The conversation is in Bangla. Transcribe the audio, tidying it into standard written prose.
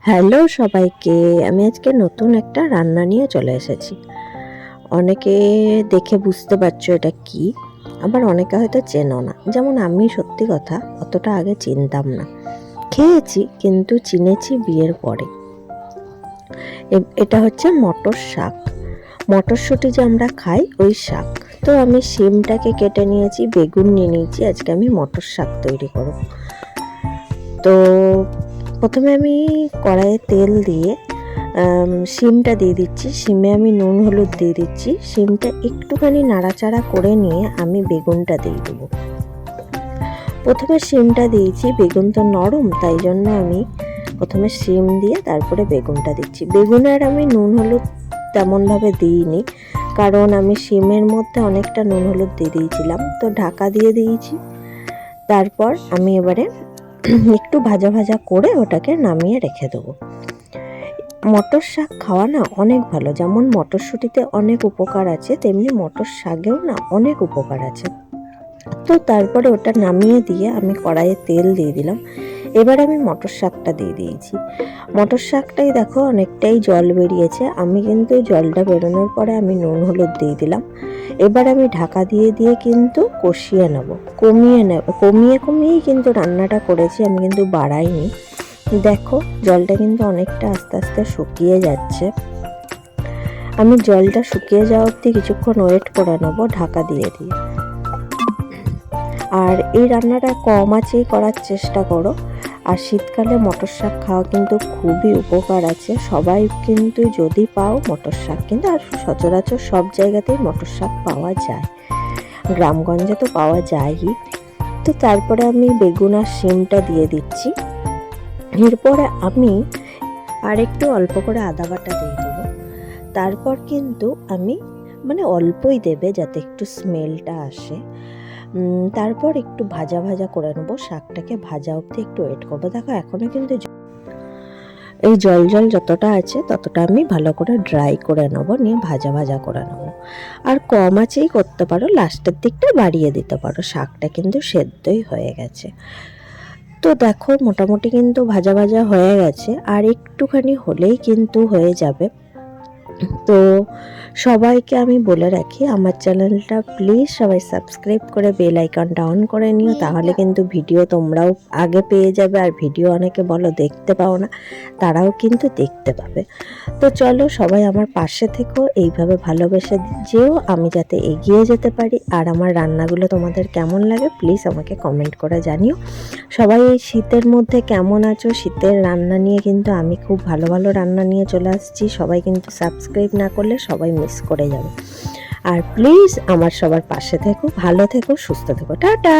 হ্যালো সবাইকে, আমি আজকে নতুন একটা রান্না নিয়ে চলে এসেছি। অনেকে দেখে বুঝতে পারছো এটা কি, আবার অনেকে হয়তো চেনো না। যেমন আমি সত্যি কথা অতটা আগে চিনতাম না, খেয়েছি কিন্তু চিনেছি বিয়ের পরে। এটা হচ্ছে মটর শাক, মটরশুঁটি যে আমরা খাই ওই শাক। তো আমি শিমটাকে কেটে নিয়েছি, বেগুন নিয়ে নিয়েছি, আজকে আমি মটর শাক তৈরি করব। তো প্রথমে আমি কড়াইয়ে তেল দিয়ে শিমটা দিয়ে দিচ্ছি। শিমে আমি নুন হলুদ দিয়ে দিচ্ছি। শিমটা একটুখানি নাড়াচাড়া করে নিয়ে আমি বেগুনটা দিয়ে দেবো। প্রথমে শিমটা দিয়েছি, বেগুন তো নরম, তাই জন্য আমি প্রথমে শিম দিয়ে তারপরে বেগুনটা দিচ্ছি। বেগুনের আমি নুন হলুদ তেমনভাবে দিইনি, কারণ আমি শিমের মধ্যে অনেকটা নুন হলুদ দিয়ে দিয়েছিলাম, তো ঢাকা দিয়ে দিয়েছি। তারপর আমি এবারে একটু ভাজা ভাজা করে ওটাকে নামিয়ে রেখে দেবো। মটর শাক খাওয়া না অনেক ভালো, যেমন মটরশুঁটিতে অনেক উপকার আছে তেমনি মটর শাকেও না অনেক উপকার আছে। তো তারপরে ওটা নামিয়ে দিয়ে আমি কড়াইয়ে তেল দিয়ে দিলাম। এবার আমি মটর শাকটা দিয়ে দিয়েছি। মটর শাকটাই দেখো অনেকটাই জল বেরিয়েছে, আমি কিন্তু জলটা বেরোনোর পরে আমি নুন হলুদ দিয়ে দিলাম। এবার আমি ঢাকা দিয়ে দিয়ে কিন্তু কষিয়ে নেব, কমিয়েই কিন্তু রান্নাটা করেছি, আমি কিন্তু বাড়াইনি। দেখো জলটা কিন্তু অনেকটা আস্তে আস্তে শুকিয়ে যাচ্ছে। আমি জলটা শুকিয়ে যাওয়া অবধি কিছুক্ষণ ওয়েট করে নেবো ঢাকা দিয়ে দিয়ে। আর এই রান্নাটা কম আঁচেই করার চেষ্টা করো। আর শীতকালে মটর শাক খাওয়া কিন্তু খুবই উপকার আছে। সবাই কিন্তু যদি পাও মটর শাক, কিন্তু আর সচরাচর সব জায়গাতেই মটর শাক পাওয়া যায়, গ্রামগঞ্জে তো পাওয়া যায়ই। তো তারপরে আমি বেগুন আর শিমটা দিয়ে দিচ্ছি। এরপরে আমি আর একটু অল্প করে আদা বাটা দিয়ে দেবো। তারপর কিন্তু আমি অল্পই দেবে যাতে একটু স্মেলটা আসে। তারপর একটু ভাজা ভাজা করে নেবো, শাকটাকে ভাজা অবধি একটু ওয়েট করবো। দেখো এখনো কিন্তু এই জল জল যতটা আছে ততটা আমি ভালো করে ড্রাই করে নেবো, নিয়ে ভাজা ভাজা করে নেবো। আর কম আঁচেই করতে পারো, লাস্টের দিকটা বাড়িয়ে দিতে পারো, শাকটা কিন্তু সেদ্ধই হয়ে গেছে। তো দেখো মোটামুটি কিন্তু ভাজা ভাজা হয়ে গেছে, আর একটুখানি হলেই কিন্তু হয়ে যাবে। তো সবাইকে আমি বলে রাখি, আমার চ্যানেলটা প্লিজ সবাই সাবস্ক্রাইব করে বেল আইকনটা অন করে নিও, তাহলে কিন্তু ভিডিও তোমরাও আগে পেয়ে যাবে। আর ভিডিও অনেকে বলো দেখতে পাও না, তারাও কিন্তু দেখতে পাবে। তো চলো সবাই আমার পাশে থেকো, এইভাবে ভালোবেসে যেও আমি যাতে এগিয়ে যেতে পারি। আর আমার রান্নাগুলো তোমাদের কেমন লাগে প্লিজ আমাকে কমেন্ট করে জানিও। সবাই এই শীতের মধ্যে কেমন আছো, শীতের রান্না নিয়ে কিন্তু আমি খুব ভালো ভালো রান্না নিয়ে চলে আসছি। সবাই কিন্তু সাবস্ক্রাইব না করলে সবাই মিস করে যাবে। আর প্লিজ আমার সবার পাশে থেকো, ভালো থেকো, সুস্থ থেকো, টাটা।